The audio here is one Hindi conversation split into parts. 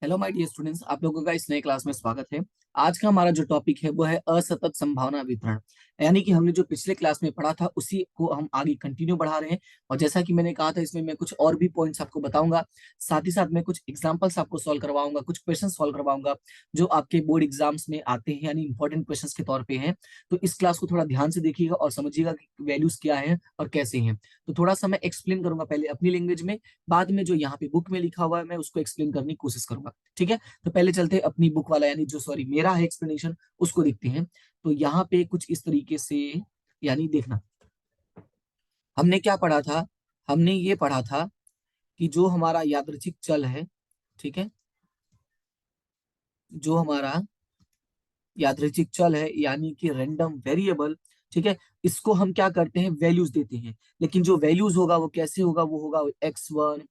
हेलो माय डियर स्टूडेंट्स, आप लोगों का इस नए क्लास में स्वागत है। आज का हमारा जो टॉपिक है वो है असतत संभावना वितरण। यानी कि हमने जो पिछले क्लास में पढ़ा था उसी को हम आगे कंटिन्यू बढ़ा रहे हैं। और जैसा कि मैंने कहा था, इसमें मैं कुछ और भी पॉइंट्स आपको बताऊंगा। साथ ही साथ मैं कुछ एग्जांपल्स आपको सॉल्व करवाऊंगा, कुछ क्वेश्चन सॉल्व करवाऊंगा जो आपके बोर्ड एग्जाम्स में आते हैं, यानी इंपॉर्टेंट क्वेश्चन के तौर पर हैं। तो इस क्लास को थोड़ा ध्यान से देखिएगा और समझिएगा कि वैल्यूज क्या है और कैसे हैं। तो थोड़ा सा मैं एक्सप्लेन करूंगा पहले अपनी लैंग्वेज में, बाद में जो यहाँ पे बुक में लिखा हुआ है मैं उसको एक्सप्लेन करने की कोशिश करूंगा। ठीक है। तो पहले चलते हैं अपनी बुक वाला, यानी जो सॉरी मेरा है एक्सप्लेनेशन, उसको देखते हैं। तो यहाँ पे कुछ इस तरीके से, यानी देखना, हमने क्या पढ़ा था। हमने ये पढ़ा था कि जो हमारा यादृच्छिक चल है, ठीक है, जो हमारा यादृच्छिक चल है यानी कि रैंडम वेरिएबल, ठीक है, इसको हम क्या करते हैं, वैल्यूज देते हैं। लेकिन जो वैल्यूज होगा वो कैसे होगा, वो होगा x1,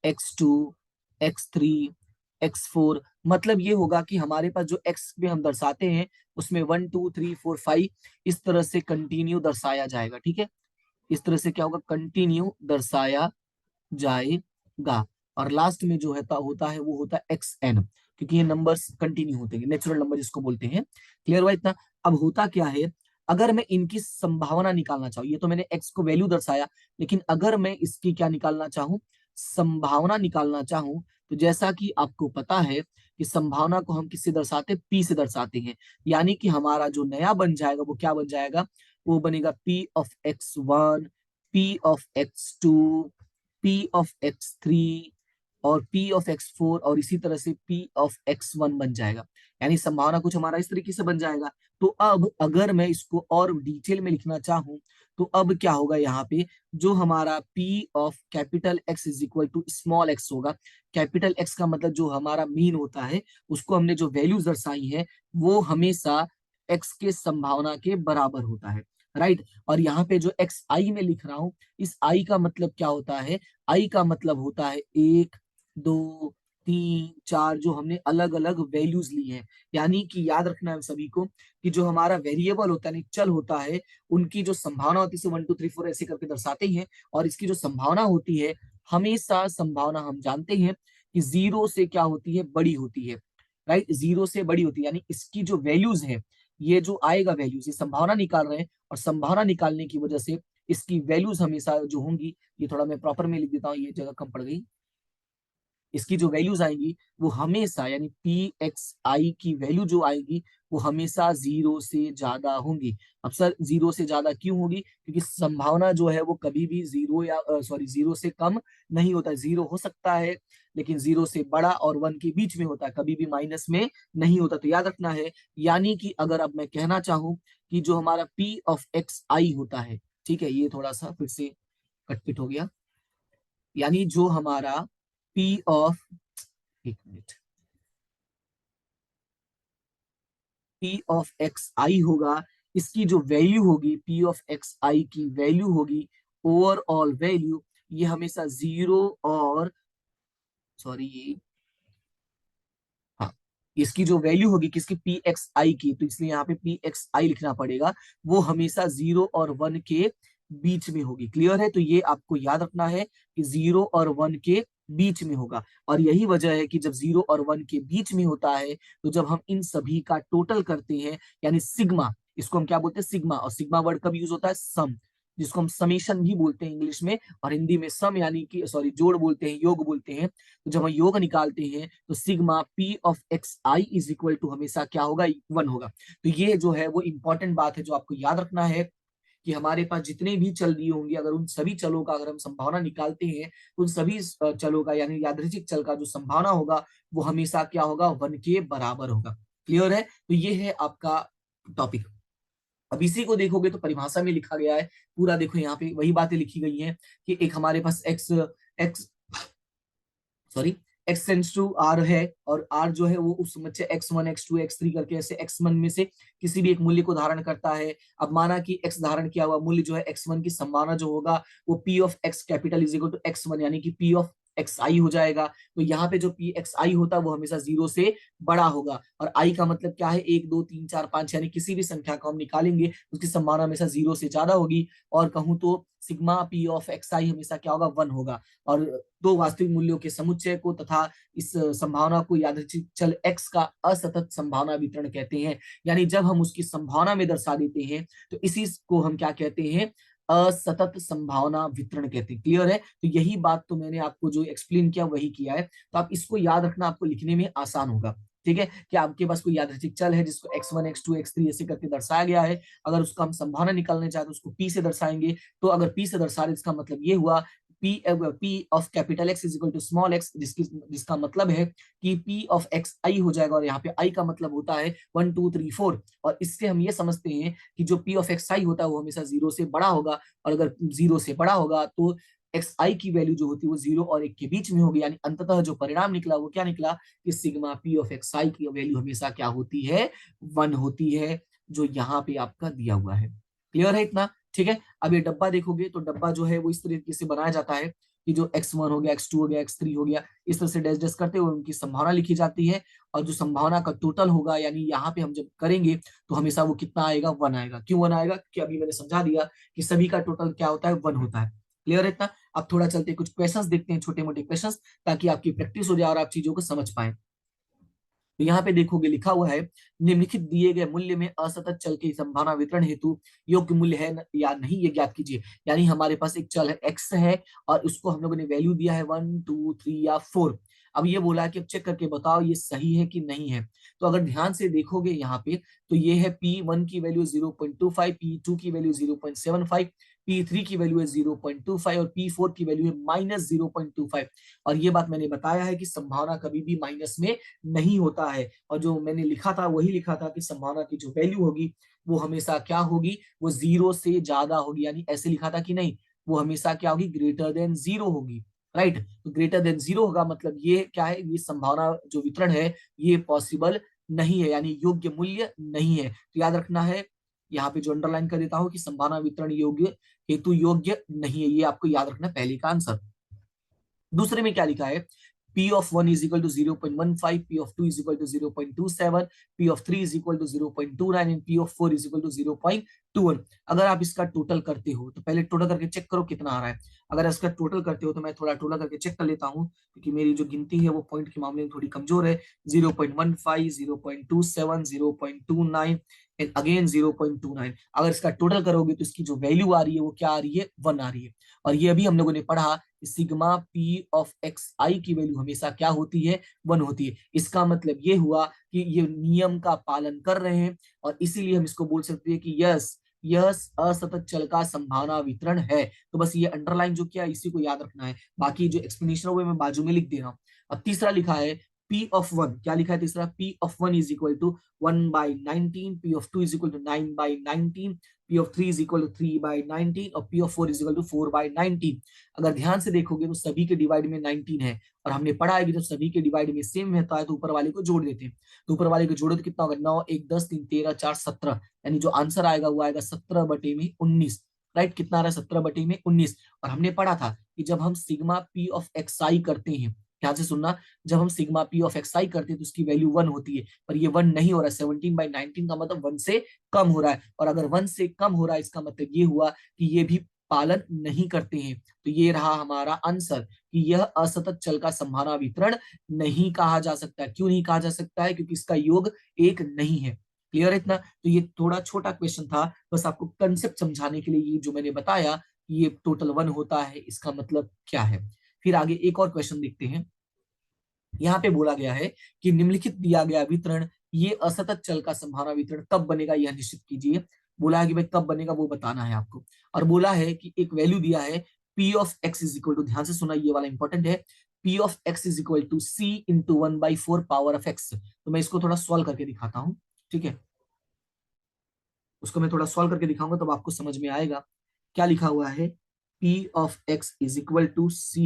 x2, x3, x4। मतलब ये होगा कि हमारे पास जो x में हम दर्शाते हैं उसमें 1 2 3 4 5 इस तरह से कंटिन्यू दर्शाया जाएगा। ठीक है, इस तरह से क्या होगा, कंटिन्यू दर्शाया जाएगा। और लास्ट में जो होता है वो होता है xn, क्योंकि ये नंबर्स कंटिन्यू होते हैं, नेचुरल नंबर जिसको बोलते हैं। क्लियर हुआ इतना। अब होता क्या है, अगर मैं इनकी संभावना निकालना चाहूँ, ये तो मैंने x को वैल्यू दर्शाया, लेकिन अगर मैं इसकी क्या निकालना चाहूँ, संभावना निकालना चाहूँ, तो जैसा कि आपको पता है कि संभावना को हम किससे दर्शाते हैं, p से दर्शाते हैं। यानी कि हमारा जो नया बन जाएगा वो क्या बन जाएगा, वो बनेगा p of x1, p of x2, p of x3 और p ऑफ x4, और इसी तरह से p ऑफ x1 बन जाएगा। यानी संभावना कुछ हमारा इस तरीके से बन जाएगा। तो अब अगर मैं इसको और डिटेल में लिखना चाहूं, तो अब क्या होगा, यहाँ पे जो हमारा p of capital x is equal to small x होगा। कैपिटल x का मतलब जो हमारा मीन होता है, उसको हमने जो वैल्यूज दर्शाई है वो हमेशा x के संभावना के बराबर होता है। राइट। और यहाँ पे जो एक्स आई में लिख रहा हूं, इस आई का मतलब क्या होता है, आई का मतलब होता है 1 2 3 4, जो हमने अलग अलग वैल्यूज ली हैं। यानी कि याद रखना है सभी को कि जो हमारा वेरिएबल होता है, नहीं चल होता है, उनकी जो संभावना होती है 1 2 3 4 ऐसे करके दर्शाते हैं। और इसकी जो संभावना होती है, हमेशा संभावना हम जानते हैं कि जीरो से क्या होती है, बड़ी होती है। राइट, जीरो से बड़ी होती है। यानी इसकी जो वैल्यूज है, ये जो आएगा वैल्यूज, ये संभावना निकाल रहे हैं, और संभावना निकालने की वजह से इसकी वैल्यूज हमेशा जो होंगी, ये थोड़ा मैं प्रॉपर में लिख देता हूँ, ये जगह कम पड़ गई। इसकी जो वैल्यूज आएंगी वो हमेशा, यानी पी एक्स आई की वैल्यू जो आएगी वो हमेशा जीरो से ज्यादा होंगी। अब सर जीरो से ज्यादा क्यों होगी, क्योंकि संभावना जो है वो कभी भी जीरो या सॉरी जीरो से कम नहीं होता है। जीरो हो सकता है लेकिन जीरो से बड़ा और वन के बीच में होता है, कभी भी माइनस में नहीं होता। तो याद रखना है। यानी कि अगर अब मैं कहना चाहूं कि जो हमारा पी ऑफ एक्स आई होता है, ठीक है, ये थोड़ा सा फिर से कटपिट हो गया। यानी जो हमारा पी ऑफ, एक मिनट, पी ऑफ एक्स आई होगा, इसकी जो वैल्यू होगी, पी ऑफ एक्स आई की वैल्यू होगी, ओवरऑल वैल्यू, ये हमेशा जीरो और सॉरी, हाँ, इसकी जो वैल्यू होगी किसकी, पी एक्स आई की, तो इसलिए यहाँ पे पी एक्स आई लिखना पड़ेगा, वो हमेशा जीरो और वन के बीच में होगी। क्लियर है। तो ये आपको याद रखना है कि जीरो और वन के बीच में होगा। और यही वजह है कि जब जीरो और वन के बीच में होता है, तो जब हम इन सभी का टोटल करते हैं, यानी सिग्मा, इसको हम क्या बोलते हैं, सिग्मा। और सिग्मा वर्ड कब यूज होता है, सम, जिसको हम समेशन भी बोलते हैं इंग्लिश में, और हिंदी में सम यानी कि सॉरी जोड़ बोलते हैं, योग बोलते हैं। तो जब हम योग निकालते हैं तो sigma P of X I is equal to हमेशा क्या होगा, वन होगा। तो ये जो है वो इंपॉर्टेंट बात है जो आपको याद रखना है कि हमारे पास जितने भी चल दिए होंगे, अगर उन सभी चलों का अगर हम संभावना निकालते हैं, तो उन सभी चलों का, यानी यादृच्छिक चल का जो संभावना होगा वो हमेशा क्या होगा, वन के बराबर होगा। क्लियर है। तो ये है आपका टॉपिक। अब इसी को देखोगे तो परिभाषा में लिखा गया है पूरा, देखो यहाँ पे वही बातें लिखी गई हैं कि एक हमारे पास X X sorry X tends to R है, और आर जो है वो उस बच्चे x1 x2 x3 करके ऐसे x1 में से किसी भी एक मूल्य को धारण करता है। अब माना कि x धारण किया हुआ मूल्य जो है x1 की संभावना जो होगा वो p of x capital is equal to x1, यानी कि p ऑफ एक्स आई हो जाएगा। तो यहाँ पे जो पी एक्स आई होता है वो हमेशा 0 से बड़ा होगा, और आई का मतलब क्या है, 1 2 3 4 5, यानी किसी भी संख्या को हम निकालेंगे उसकी संभावना हमेशा 0 से ज्यादा होगी। और कहूं तो सिग्मा पी ऑफ एक्स आई हमेशा क्या होगा, 1 होगा। और दो वास्तविक मूल्यों के समुच्चय को तथा इस संभावना को यादृच्छिक चल x का असतत संभावना वितरण कहते हैं। यानी जब हम उसकी संभावना में दर्शा देते हैं तो इसी को हम क्या कहते हैं, असतत संभावना वितरण कहते हैं। क्लियर है? तो यही बात तो मैंने आपको जो एक्सप्लेन किया वही किया है, तो आप इसको याद रखना, आपको लिखने में आसान होगा। ठीक है, कि आपके पास कोई यादृच्छिक चल है जिसको x1 x2 x3 ऐसे करके दर्शाया गया है, अगर उसका हम संभावना निकालना चाहते तो उसको p से दर्शाएंगे। तो अगर p से दर्शा रहे इसका मतलब ये हुआ P of capital X is equal to small X, जिसका मतलब है कि पी ऑफ एक्स आई हो जाएगा, और यहाँ पे आई का मतलब होता है 1 2 3 4। और इससे हम ये समझते हैं कि जो पी ऑफ एक्स आई होता है वो हमेशा 0 से बड़ा होगा, और अगर 0 से बड़ा होगा तो एक्स आई की वैल्यू जो होती है वो 0 और 1 के बीच में होगी। यानी अंततः जो परिणाम निकला वो क्या निकला, कि सिग्मा पी ऑफ एक्स आई की वैल्यू हमेशा क्या होती है, 1 होती है, जो यहाँ पे आपका दिया हुआ है। क्लियर है इतना? ठीक है, अब ये डब्बा देखोगे तो डब्बा जो है वो इस तरीके से बनाया जाता है कि जो x1 हो गया, x2 हो गया, x3 हो गया, इस तरह से डैश डैश करते हुए उनकी संभावना लिखी जाती है। और जो संभावना का टोटल होगा, यानी यहाँ पे हम जब करेंगे तो हमेशा वो कितना आएगा, 1 आएगा। क्यों 1 आएगा? क्योंकि अभी मैंने समझा दिया कि सभी का टोटल क्या होता है, 1 होता है। क्लियर है इतना? अब थोड़ा चलते कुछ क्वेश्चंस देखते हैं, छोटे मोटे क्वेश्चंस, ताकि आपकी प्रैक्टिस हो जाए और आप चीजों को समझ पाए। तो यहाँ पे देखोगे लिखा हुआ है, निम्नलिखित दिए गए मूल्य में असतत चल की संभावना वितरण हेतु योग्य मूल्य है या नहीं ये ज्ञात कीजिए। यानी हमारे पास एक चल है एक्स है, और उसको हम लोगों ने वैल्यू दिया है 1 2 3 या 4। अब ये बोला है कि अब चेक करके बताओ ये सही है कि नहीं है। तो अगर ध्यान से देखोगे यहाँ पे, तो ये है P1 की वैल्यू 0.25, P2 की वैल्यू 0.75, P3 की वैल्यू है 0.25, और P4 की वैल्यू है -0.25। और ये बात मैंने बताया है कि संभावना कभी भी माइनस में नहीं होता है, और जो मैंने लिखा था वही लिखा था कि संभावना की जो वैल्यू होगी वो हमेशा क्या होगी, वो 0 से ज्यादा होगी। यानी ऐसे लिखा था कि नहीं, वो हमेशा क्या होगी, ग्रेटर देन 0 होगी। राइट? तो ग्रेटर देन 0 होगा मतलब ये क्या है, ये संभावना जो वितरण है ये पॉसिबल नहीं है, यानी योग्य मूल्य नहीं है। तो याद रखना है, यहाँ पे जो अंडरलाइन कर देता हूँ कि संभावना वितरण योग्य हेतु योग्य नहीं है, ये आपको याद रखना पहले का आंसर। दूसरे में क्या लिखा है, P of 1 is equal to 0.15, P of 2 is equal to 0.27, P of 3 is equal to 0.29 and P of 4 is equal to 0.21। अगर आप इसका टोटल करते हो तो पहले टोटल करके चेक करो कितना आ रहा है। अगर इसका टोटल करते हो तो मैं थोड़ा टोटल करके चेक कर लेता हूँ, क्योंकि मेरी जो गिनती है वो पॉइंट के मामले में थोड़ी कमजोर है। 0.15, 0.27, 0.29 एंड अगेन 0.29। अगर इसका टोटल करोगे तो इसकी जो वैल्यू आ रही है वो क्या आ रही है, 1 आ रही है। और ये अभी हम लोगों ने पढ़ा सिग्मा पी ऑफ एक्स आई की वैल्यू हमेशा क्या होती है, 1 होती है। इसका मतलब ये हुआ कि ये नियम का पालन कर रहे हैं, और इसीलिए हम इसको बोल सकते हैं कि यस, यस असतत चल का संभावना वितरण है। तो बस ये अंडरलाइन जो किया इसी को याद रखना है, बाकी जो एक्सप्लेनेशन है वो मैं बाजू में लिख दे रहा हूँ। अब तीसरा लिखा है P of 1, क्या लिखा है तीसरा, P of 1 is equal to 1/19, P of 2 is equal to 9/19, P of 3 is equal to 3/19 और P of 4 is equal to 4/19। अगर ध्यान से देखोगे तो सभी के डिवाइड में 19 है, और हमने पढ़ा है कि जब सभी के डिवाइड में सेम रहता है तो ऊपर वाले को जोड़ देते हैं। तो ऊपर वाले को जोड़ो तो कितना होगा, 9 1 10 3 13 4 17, यानी जो आंसर आएगा वो आएगा 17/19। राइट? कितना आ रहा है, 17/19। और हमने पढ़ा था कि जब हम सिग्मा पी ऑफ एक्स आई करते हैं, ध्यान से सुनना, जब हम सिग्मा पी ऑफ एक्स आई करते हैं तो उसकी वैल्यू 1 होती है, पर ये 1 नहीं हो रहा है। 17/19 का मतलब 1 से कम हो रहा है, और अगर 1 से कम हो रहा है इसका मतलब ये हुआ कि ये भी पालन नहीं करते हैं। तो ये रहा हमारा आंसर कि यह असतत चल का संभावना वितरण नहीं कहा जा सकता। क्यों नहीं कहा जा सकता है? क्योंकि इसका योग 1 नहीं है। क्लियर है इतना? तो ये थोड़ा छोटा क्वेश्चन था, बस आपको कंसेप्ट समझाने के लिए। ये जो मैंने बताया कि ये टोटल 1 होता है, इसका मतलब क्या है। फिर आगे एक और क्वेश्चन देखते हैं। यहाँ पे बोला गया है कि निम्नलिखित दिया गया वितरण ये असतत चल का संभावना वितरण कब बनेगा यह निश्चित कीजिए। बोला है कि भाई कब बनेगा वो बताना है आपको। और बोला है कि एक वैल्यू दिया है P of X is equal to, ध्यान से सुना ये वाला इंपॉर्टेंट है, P of X is equal to C into 1/4 power of X. तो मैं इसको थोड़ा सॉल्व करके दिखाता हूँ। ठीक है, उसको मैं थोड़ा सॉल्व करके दिखाऊंगा तब आपको समझ में आएगा। क्या लिखा हुआ है, P of X is equal to C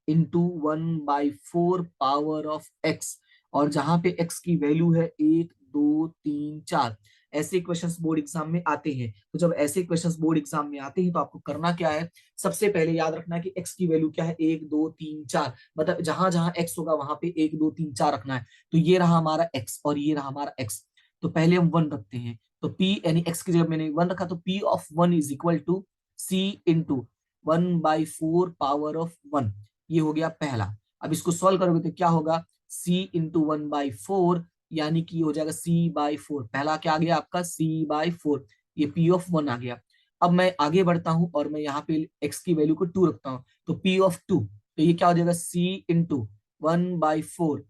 into 1/4 power of X. और जहां पे x की वैल्यू है 1 2 3 4, ऐसे क्वेश्चंस बोर्ड एग्जाम में आते हैं। तो जब ऐसे क्वेश्चंस बोर्ड एग्जाम में आते हैं तो आपको करना क्या है, सबसे पहले याद रखना है कि एक्स की वैल्यू क्या है, 1 2 3 4, मतलब जहां जहां एक्स होगा वहां पे 1 2 3 4 रखना है। तो ये रहा हमारा एक्स और ये रहा हमारा एक्स। तो पहले हम 1 रखते हैं, तो p यानी x की जगह मैंने 1 रखा, तो p of 1 is equal to c into 1/4 power of 1। ये हो गया पहला। अब इसको सॉल्व करोगे तो क्या होगा, c इंटू 1/4, यानी कि हो जाएगा c/4। पहला क्या आ गया आपका, c/4। ये p ऑफ 1 आ गया। अब मैं आगे बढ़ता हूं और मैं यहाँ पे x की वैल्यू को 2 रखता हूं, तो p ऑफ 2, तो ये क्या हो जाएगा, c इंटू 1/4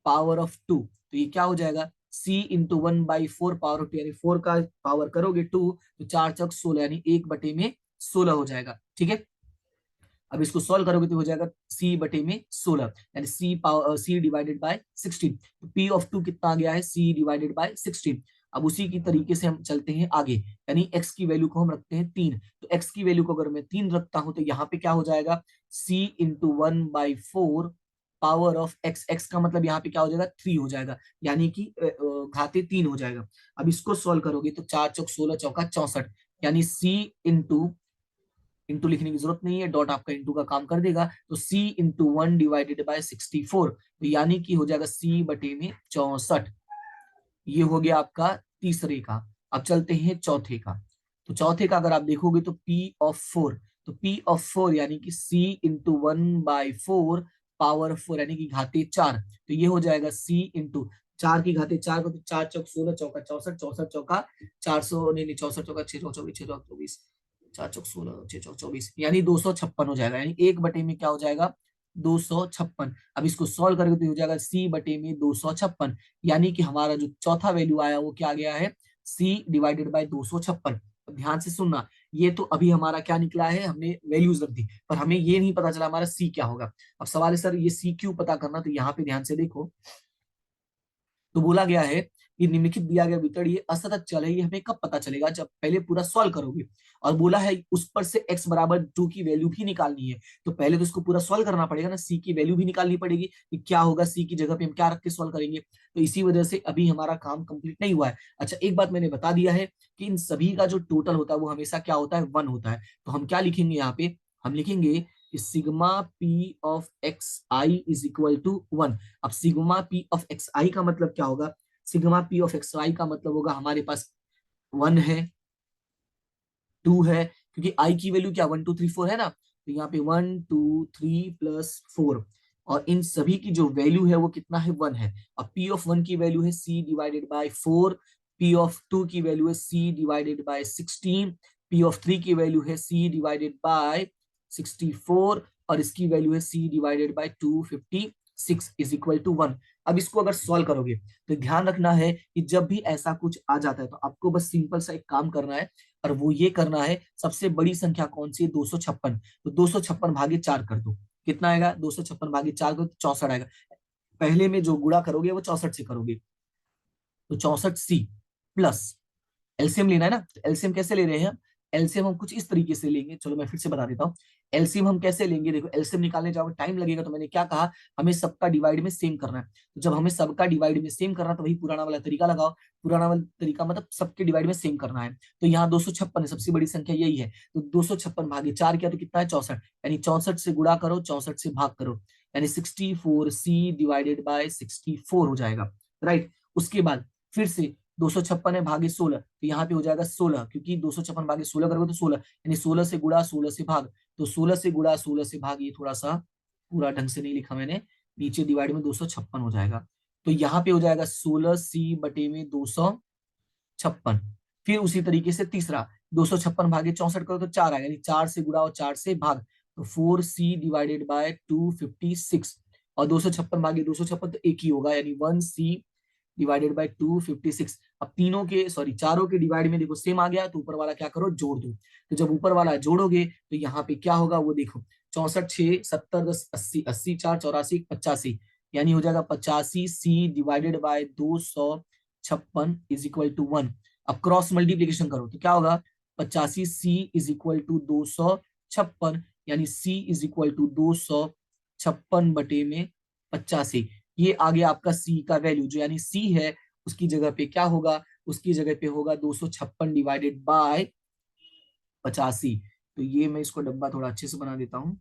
पावर ऑफ 2। तो ये क्या हो जाएगा, c इंटू 1/4 पावर ऑफ 2, यानी 4 का पावर करोगे 2, तो 4 × 16 यानी 1/16 हो जाएगा। ठीक है, अब इसको सॉल्व करोगे तो हो जाएगा c/16, यानी c डिवाइडेड बाय 16। तो p ऑफ 2 कितना आ गया है, c डिवाइडेड बाय 16। अब उसी की तरीके से हम चलते हैं आगे, यानी x की वैल्यू को हम रखते हैं 3। तो x की वैल्यू को अगर मैं 3 रखता हूं तो यहाँ पे क्या हो जाएगा, c into 1/4 power of x। x का मतलब यहाँ पे क्या हो जाएगा, 3 हो जाएगा, यानी कि घाते 3 हो जाएगा। अब इसको सॉल्व करोगे तो 4 × 16 = 64, यानी c इंटू, इंटू लिखने की जरूरत नहीं है, डॉट आपका इंटू का काम कर देगा। तो c इंटू 1 डिवाइडेड बाय 64, तो यानी कि हो जाएगा c/64। ये हो गया आपका तीसरे का। अब चलते हैं चौथे का। तो चौथे का अगर आप देखोगे तो p ऑफ 4, तो p ऑफ 4 यानी कि c इंटू 1/4 पावर 4, यानी कि घाते 4। तो ये हो जाएगा c इंटू 4 की घाते 4 को, तो 4 × 16 = 64, 64 चौका 400, नहीं नहीं 64 चौका 6 × 24, 6 × 24, 4 × 16 6 × 24, यानी 256 हो जाएगा, यानी 1/में क्या हो जाएगा, 256। अब इसको सॉल्व करेंगे तो हो जाएगा c/में 256, यानी कि हमारा जो चौथा वैल्यू आया वो क्या गया है, c डिवाइडेड बाय 256। अब ध्यान से सुनना, ये तो अभी हमारा क्या निकला है, हमने वैल्यूज रख दी, पर हमें ये नहीं पता चला हमारा c क्या होगा। अब सवाल है सर ये c क्यों पता करना, तो यहाँ पे ध्यान से देखो, तो बोला गया है कि निम्नलिखित दिया गया वितरण असतत चल है, ये हमें कब पता चलेगा, जब पहले पूरा सॉल्व करोगे। और बोला है उस पर से x बराबर 2 की वैल्यू भी निकालनी है, तो पहले तो इसको पूरा सॉल्व करना पड़ेगा ना, c की वैल्यू भी निकालनी पड़ेगी कि क्या होगा, c की जगह पे हम क्या रख के सॉल्व करेंगे। तो इसी वजह से अभी हमारा काम कंप्लीट नहीं हुआ है। अच्छा, एक बात मैंने बता दिया है कि इन सभी का जो टोटल होता है वो हमेशा क्या होता है, 1 होता है। तो हम क्या लिखेंगे यहाँ पे, हम लिखेंगे कि sigma p of X I is equal to 1। अब sigma p of X I का मतलब क्या होगा, sigma p of X Y का मतलब होगा हमारे पास 1 है, 2 है, क्योंकि i की वैल्यू क्या 1 2 3 4 है ना, तो यहाँ पे 1 2 3 प्लस 4, और इन सभी की जो वैल्यू है वो कितना है, 1 है। और p ऑफ 1 की वैल्यू है c divided bye 4, p of 2 की वैल्यू है c divided bye 16, p of 3 की वैल्यू है c डिवाइडेड बाय 64, और इसकी वैल्यू है c divided by 256 is equal to 1। अब इसको अगर सॉल्व करोगे तो ध्यान रखना है कि जब भी ऐसा कुछ आ जाता है तो आपको बस सिंपल सा एक काम करना है, और वो ये करना है, सबसे बड़ी संख्या कौन सी है, 256। तो 256 भागे 4 कर दो, कितना आएगा, 256 भागे 4 कर दो, 64 आएगा। पहले में जो गुणा करोगे वो 64 से करोगे, तो 64c प्लस, एलसीएम लेना है ना, तो एलसीएम कैसे ले रहे हैं, एलसीएम हम कुछ इस तरीके से लेंगे, चलो मैं फिर से बता देता हूँ। एलसीएम हम कैसे लेंगे, देखो एलसीएम निकालने जाओगे टाइम लगेगा, तो मैंने क्या कहा, हमें सबका डिवाइड में सेम करना है। तो जब हमें सबका डिवाइड में सेम करना है तो वही पुराना वाला तरीका लगाओ। पुराना वाला तरीका मतलब सबके डिवाइड में सेम करना है। तो यहाँ 256 है, सबसे बड़ी संख्या यही है, तो 256 भागे 4 किया तो कितना है, 64, यानी 64 से गुणा करो, 64 से भाग करो, यानी 64c डिवाइडेड बाय 64 हो जाएगा, राइट। उसके बाद फिर से 256 है भागे 16, तो यहाँ पे हो जाएगा 16, क्योंकि 256 भागे 16 करोगे तो 16, यानी 16 से गुणा 16 से भाग, तो 16 से गुणा 16 से भाग, ये थोड़ा सा पूरा ढंग से नहीं लिखा मैंने, नीचे डिवाइड में 256 हो जाएगा। तो यहाँ पे हो जाएगा 16c/256। फिर उसी तरीके से तीसरा 256 भागे 64 करो तो 4 आएगा, यानी 4 से गुणा और 4 से भाग, तो 4c डिवाइडेड बाय 256, और 256 भागे 256 तो एक ही होगा, यानी 1c डिवाइडेड बाय 256। अब तीनों के सॉरी चारों के डिवाइड में देखो सेम आ गया, तो ऊपर वाला क्या करो, जोड़ दो। तो जब ऊपर वाला जोड़ोगे तो यहाँ पे क्या होगा वो देखो, 64 6 70 10 80, 80 4 84 85, यानी हो जाएगा 85c divided by 256 is equal to 1। अब क्रॉस मल्टीप्लीकेशन करो तो क्या होगा, 85c इज इक्वल टू 256, यानी c इज इक्वल टू 256/85। ये आ गया आपका c का वैल्यू, जो यानी c है उसकी जगह पे क्या होगा, उसकी जगह पे होगा 256 डिवाइडेड बाय 85। तो ये मैं इसको डब्बा थोड़ा अच्छे से बना देता हूँ।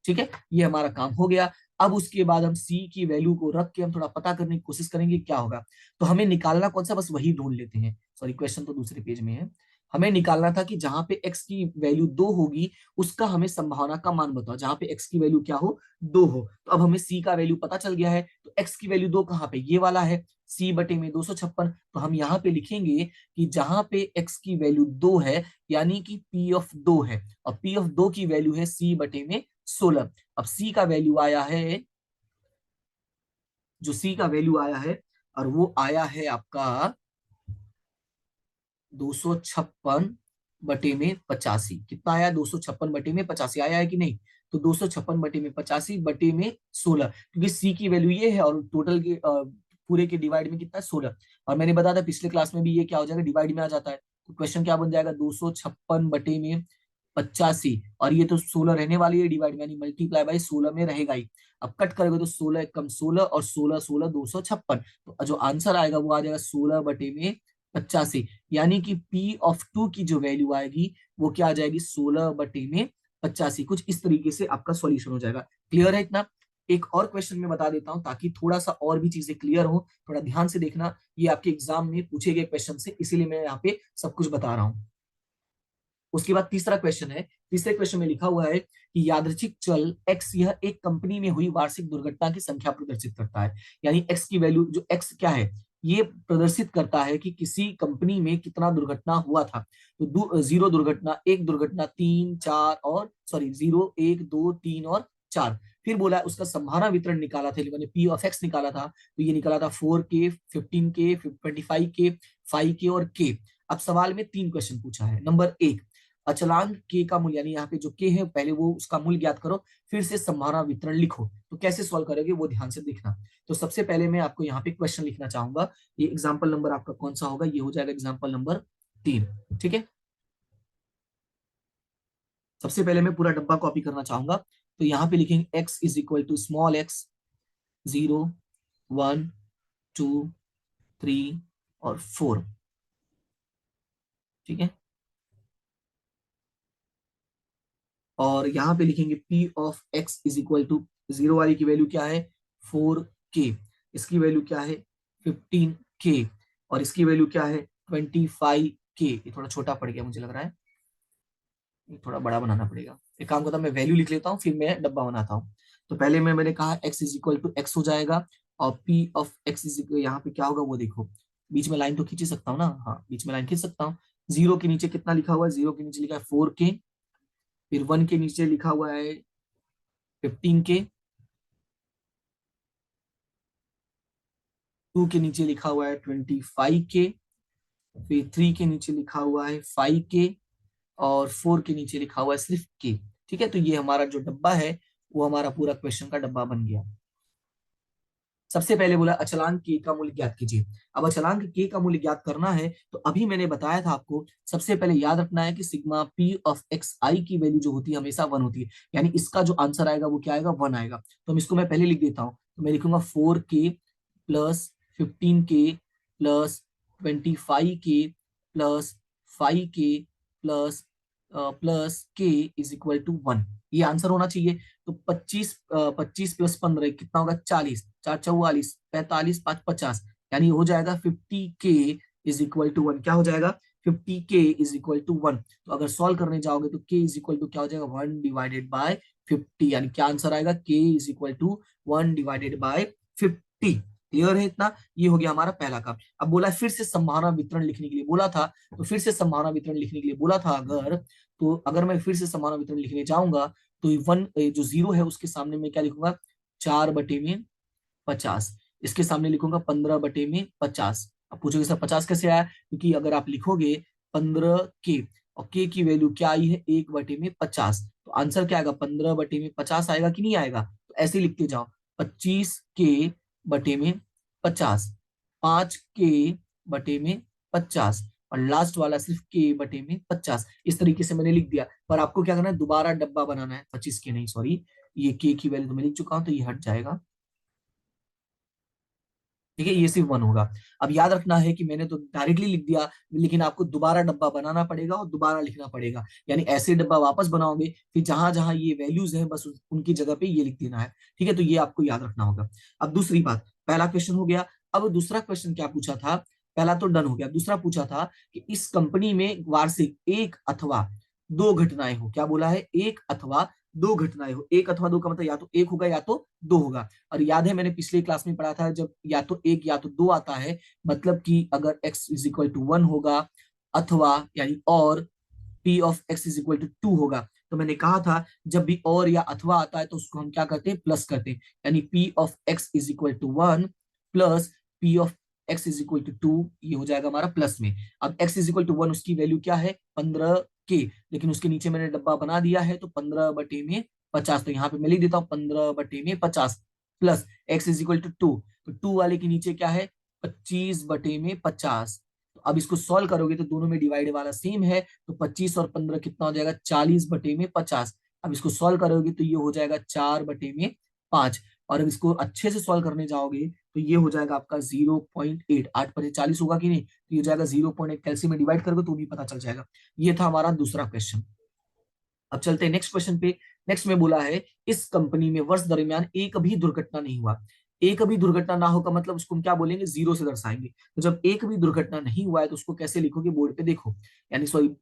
ठीक है, ये हमारा काम हो गया। अब उसके बाद हम सी की वैल्यू को रख के हम थोड़ा पता करने की कोशिश करेंगे क्या होगा। तो हमें निकालना कौन सा, बस वही ढूंढ लेते हैं। सॉरी, क्वेश्चन तो दूसरे पेज में है। हमें निकालना था कि जहां पे x की वैल्यू 2 होगी उसका हमें संभावना का मान बताओ, जहां पे x की वैल्यू क्या हो, 2 हो। तो अब हमें c का वैल्यू पता चल गया है। तो x की वैल्यू 2 कहाँ पे, ये वाला है, c बटे में 256। तो हम यहाँ पे लिखेंगे कि जहां पे x की वैल्यू 2 है, यानी कि p ऑफ 2 है, और p ऑफ 2 की वैल्यू है c बटे में 16। अब c का वैल्यू आया है, जो c का वैल्यू आया है, और वो आया है आपका 256 बटे में 85। कितना आया, 256 बटे में 85 आया है कि नहीं। तो 256 बटे में 85 बटे में 16, क्योंकि सी की वैल्यू ये है और टोटल के पूरे के डिवाइड में कितना है, 16। और मैंने बताया था पिछले क्लास में भी ये क्या हो जाएगा, डिवाइड में आ जाता है। तो क्वेश्चन क्या बन जाएगा, 256 बटे में 85, और ये तो 16 रहने वाली है डिवाइड में, यानी मल्टीप्लाई बाई 16 में रहेगा ही। अब कट करोगे तो 16 कम 16 और 16 16 256। तो जो आंसर आएगा वो आ जाएगा 16 बटे में 85, यानी कि P ऑफ 2 की जो वैल्यू आएगी वो क्या आ जाएगी, 16 बटे में 85। कुछ इस तरीके से आपका सॉल्यूशन हो जाएगा। क्लियर है इतना। एक और क्वेश्चन में बता देता हूं ताकि थोड़ा सा और भी चीजें क्लियर हो, थोड़ा ध्यान से देखना, ये आपके एग्जाम में पूछे गए क्वेश्चन से, इसीलिए मैं यहाँ पे सब कुछ बता रहा हूँ। उसके बाद तीसरा क्वेश्चन है। तीसरे क्वेश्चन में लिखा हुआ है कि यादृच्छिक चल x यह एक कंपनी में हुई वार्षिक दुर्घटना की संख्या प्रदर्शित करता है। यानी x की वैल्यू, जो x क्या है, ये प्रदर्शित करता है कि किसी कंपनी में कितना दुर्घटना हुआ था। तो 0 दुर्घटना, 1 दुर्घटना, 3 4 और सॉरी 0 1 2 3 और 4। फिर बोला उसका संभावना वितरण निकाला था, मैंने पी ऑफ एक्स निकाला था। तो ये निकाला था 4K, 15K, 25K, 5K और K। अब सवाल में 3 क्वेश्चन पूछा है। नंबर 1, अचलांक के का मूल्य, यानी यहाँ पे जो के है पहले वो उसका मूल्य ज्ञात करो, फिर से संभावना वितरण लिखो। तो कैसे सॉल्व करोगे वो ध्यान से देखना। तो सबसे पहले मैं आपको यहाँ पे क्वेश्चन लिखना चाहूंगा। ये एग्जाम्पल नंबर आपका कौन सा होगा, ये हो जाएगा एग्जाम्पल नंबर 3। ठीक है, सबसे पहले मैं पूरा डब्बा कॉपी करना चाहूंगा। तो यहाँ पे लिखेंगे X is equal to small X, 0 1 2 3 और 4। ठीक है, और यहाँ पे लिखेंगे P of x is equal to, 0 वाली की वैल्यू क्या है, 4K, इसकी वैल्यू क्या है, 15K, और इसकी वैल्यू क्या है, 25K। ये थोड़ा छोटा पड़ गया मुझे लग रहा है, ये थोड़ा बड़ा बनाना पड़ेगा। एक काम करता हूँ, मैं वैल्यू लिख लेता हूँ फिर मैं डब्बा बनाता हूँ। तो पहले मैंने कहा x is equal to X हो जाएगा, और P of x is equal, यहाँ पे क्या होगा वो देखो, बीच में लाइन तो खींच ही सकता हूँ ना, हाँ बीच में लाइन खींच सकता हूँ। 0 के नीचे कितना लिखा हुआ है, 0 के नीचे लिखा है 4K, फिर 1 के नीचे लिखा हुआ है 15K, 2 के नीचे लिखा हुआ है 25K, फिर 3 के नीचे लिखा हुआ है 5K, और 4 के नीचे लिखा हुआ है सिर्फ K। ठीक है, तो ये हमारा जो डब्बा है वो हमारा पूरा क्वेश्चन का डब्बा बन गया। सबसे पहले बोला अचलांक के का मूल्य ज्ञात कीजिए। अब अचलांक के का मूल्य ज्ञात करना है तो अभी मैंने बताया था आपको, सबसे पहले याद रखना है कि सिग्मा पी ऑफ एक्स आई की वैल्यू जो होती है हमेशा 1 होती है, यानी इसका जो आंसर आएगा वो क्या आएगा, 1 आएगा। तो इसको मैं पहले लिख देता हूँ। तो मैं लिखूंगा 4K plus 15K plus 25K plus 5K plus plus के इज इक्वल टू 1। ये आंसर होना चाहिए। तो 25 प्लस 15 कितना होगा, 40, 4 44, 45, 5 50, यानी हो जाएगा 50K इज इक्वल टू 1। क्या हो जाएगा, 50K इज इक्वल टू 1। तो अगर सॉल्व करने जाओगे तो K इज इक्वल टू क्या हो जाएगा, 1 डिवाइडेड बाय 50, यानी क्या आंसर आएगा, K is equal to 1 divided by 50। Clear है इतना, ये हो गया हमारा पहला काम। अब बोला फिर से संभावना वितरण लिखने के लिए बोला था, तो फिर से संभावना वितरण लिखने के लिए बोला था अगर, तो अगर मैं फिर से संभावना वितरण लिखने जाऊंगा तो 1 जो 0 है उसके सामने मैं क्या लिखूंगा, 4/50। इसके सामने लिखूंगा 15/50। अब पूछोगे सर 50 कैसे आया, क्योंकि अगर आप लिखोगे 15K और K की वैल्यू क्या आई है, 1/50, तो आंसर क्या आएगा, 15/50 आएगा कि नहीं आएगा। तो ऐसे लिखते जाओ, 25K/50, 5K/50, और लास्ट वाला सिर्फ K/50। इस तरीके से मैंने लिख दिया। पर आपको क्या करना है, दोबारा डब्बा बनाना है, 25K नहीं, सॉरी, ये K की वैल्यू तो मैं लिख चुका हूं तो ये हट जाएगा। ठीक है, ये सिर्फ 1 होगा। अब याद रखना है कि मैंने तो डायरेक्टली लिख दिया, लेकिन आपको दोबारा डब्बा बनाना पड़ेगा और दोबारा लिखना पड़ेगा। यानी ऐसे डब्बा वापस बनाओगे, फिर जहां जहां ये वैल्यूज है बस उनकी जगह पे ये लिख देना है। ठीक है, तो ये आपको याद रखना होगा। अब दूसरी बात, पहला क्वेश्चन हो गया। अब दूसरा क्वेश्चन क्या पूछा था, पहला तो डन हो गया। दूसरा पूछा था कि इस कंपनी में वार्षिक एक अथवा दो घटनाएं हो। क्या बोला है, एक अथवा दो घटनाएं हो। एक अथवा दो का मतलब या तो एक होगा या तो दो होगा। और याद है मैंने पिछले क्लास में पढ़ा था, जब या तो एक या तो दो आता है, मतलब कि अगर x इज इक्वल टू 1 होगा, अथवा यानी और p of x is equal to 2 होगा, तो मैंने कहा था जब भी और या अथवा आता है तो उसको हम क्या करते हैं, प्लस करते हैं। यानी p of x is equal to 1 plus p of x is equal to 2, ये हो जाएगा हमारा प्लस में। अब x इज इक्वल टू 1 उसकी वैल्यू क्या है, 15 के, लेकिन उसके नीचे मैंने डब्बा बना दिया है तो 15 बटे में 50, तो यहाँ पे मैं लिख देता हूँ 15 बटे में 50 plus x is equal to 2, तो 2 वाले के नीचे क्या है, 25 बटे में 50। तो अब इसको सॉल्व करोगे तो दोनों में डिवाइड वाला सेम है, तो 25 और 15 कितना हो जाएगा, 40 बटे में 50। अब इसको सॉल्व करोगे तो ये हो जाएगा 4 बटे में 5। और अब इसको अच्छे से सॉल्व करने जाओगे तो ये हो जाएगा आपका 0.8, 8 पर 40 होगा कि नहीं, तो ये हो जाएगा 0.8। कैल्सियम में डिवाइड करोगे तो भी पता चल जाएगा। ये था हमारा दूसरा क्वेश्चन। अब चलते हैं नेक्स्ट क्वेश्चन पे। नेक्स्ट में बोला है इस कंपनी में वर्ष दरमियान एक भी दुर्घटना नहीं हुआ। एक भी दुर्घटना ना हो का मतलब उसको हम क्या बोलेंगे, जीरो से दर्शाएंगे। तो जब एक भी दुर्घटना नहीं हुआ है तो उसको कैसे लिखोगे, बोर्ड पे देखो, यानी सॉरी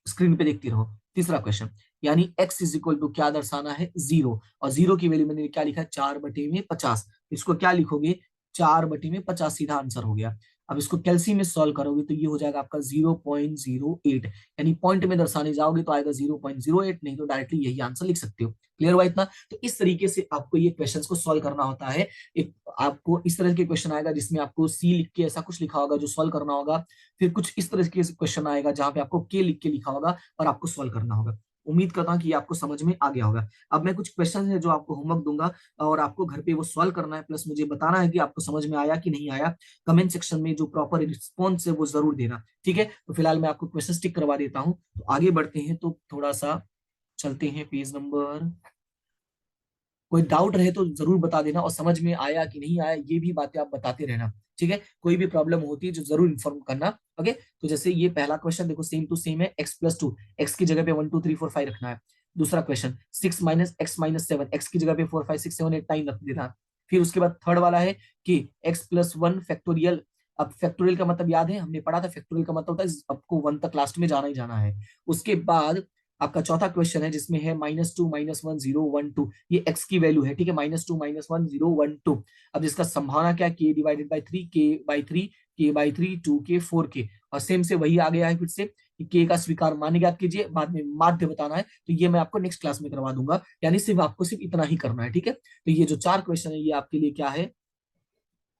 स्क्रीन पे देखती रहो। तीसरा क्वेश्चन, यानी x इज इक्वल टू क्या दर्शाना है, जीरो, और जीरो की वैल्यू मैंने क्या लिखा है, 4/50। इसको क्या लिखोगे, 4/50, सीधा आंसर हो गया। अब इसको कैलसी में सॉल्व करोगे तो ये हो जाएगा आपका 0.08, यानी पॉइंट में दर्शाने जाओगे तो आएगा 0.08, नहीं तो डायरेक्टली यही आंसर लिख सकते हो। क्लियर हुआ इतना। तो इस तरीके से आपको ये क्वेश्चंस को सॉल्व करना होता है। एक आपको इस तरह के क्वेश्चन आएगा जिसमें आपको सी लिख के ऐसा कुछ लिखा होगा जो सॉल्व करना होगा। फिर कुछ इस तरह के क्वेश्चन आएगा जहां पे आपको के लिख के लिखा होगा और आपको सॉल्व करना होगा। उम्मीद करता हूँ कि ये आपको समझ में आ गया होगा। अब मैं कुछ क्वेश्चन है जो आपको होमवर्क दूंगा और आपको घर पे वो सॉल्व करना है, प्लस मुझे बताना है कि आपको समझ में आया कि नहीं आया। कमेंट सेक्शन में जो प्रॉपर रिस्पॉन्स है वो जरूर देना। ठीक है, तो फिलहाल मैं आपको क्वेश्चन टिक करवा देता हूँ। तो आगे बढ़ते हैं, तो थोड़ा सा चलते हैं पेज नंबर। कोई डाउट रहे तो जरूर बता देना, और समझ में आया कि नहीं आया ये भी बातें आप बताते रहना। ठीक है, कोई भी प्रॉब्लम होती है जो जरूर इन्फॉर्म करना। ओके, तो जैसे ये पहला क्वेश्चन देखो, सेम टू सेम है, x+2, एक्स की जगह पे 1 2 3 4 5 रखना है। दूसरा क्वेश्चन 6 - x - 7, एक्स की जगह पे 4 5 6 7 8 9 रख देना। फिर उसके बाद थर्ड वाला है कि x+1 फैक्टोरियल। अब फैक्टोरियल का मतलब याद है, हमने पढ़ा था, फैक्टोरियल का मतलब होता है आपको 1 तक लास्ट में जाना ही जाना है। उसके बाद आपका चौथा क्वेश्चन है जिसमें है -2 -1 0 1 2, ये x की वैल्यू है। ठीक है, -2 -1 0 1 2। अब जिसका संभावना क्या है, k divided by 3, k/3, k/3, 2k 4k। और सेम से वही आ गया है फिर से कि k का स्वीकार मान्य ज्ञात कीजिए, बाद में माध्य बताना है, तो ये मैं आपको नेक्स्ट क्लास में करवा दूंगा। यानी सिर्फ आपको सिर्फ इतना ही करना है। ठीक है, तो ये जो चार क्वेश्चन है ये आपके लिए क्या है,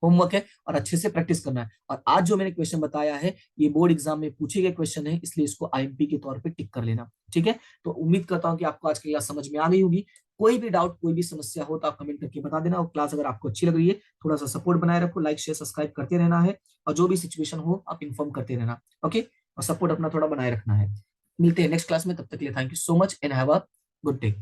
होमवर्क है, और अच्छे से प्रैक्टिस करना है। और आज जो मैंने क्वेश्चन बताया है ये बोर्ड एग्जाम में पूछे गए क्वेश्चन है, इसलिए इसको आईएमपी के तौर पे टिक कर लेना। ठीक है, तो उम्मीद करता हूं कि आपको आज की क्लास समझ में आ गई होगी। कोई भी डाउट, कोई भी समस्या हो तो आप कमेंट करके बता देना। और क्लास अगर आपको अच्छी लग रही है, थोड़ा सा सपोर्ट बनाए रखो, लाइक शेयर सब्सक्राइब करते रहना है, और जो भी सिचुएशन हो आप इन्फॉर्म करते रहना। ओके, और सपोर्ट अपना थोड़ा बनाए रखना है। मिलते हैं नेक्स्ट क्लास में, तब तक के लिए thank you so much and have a good day.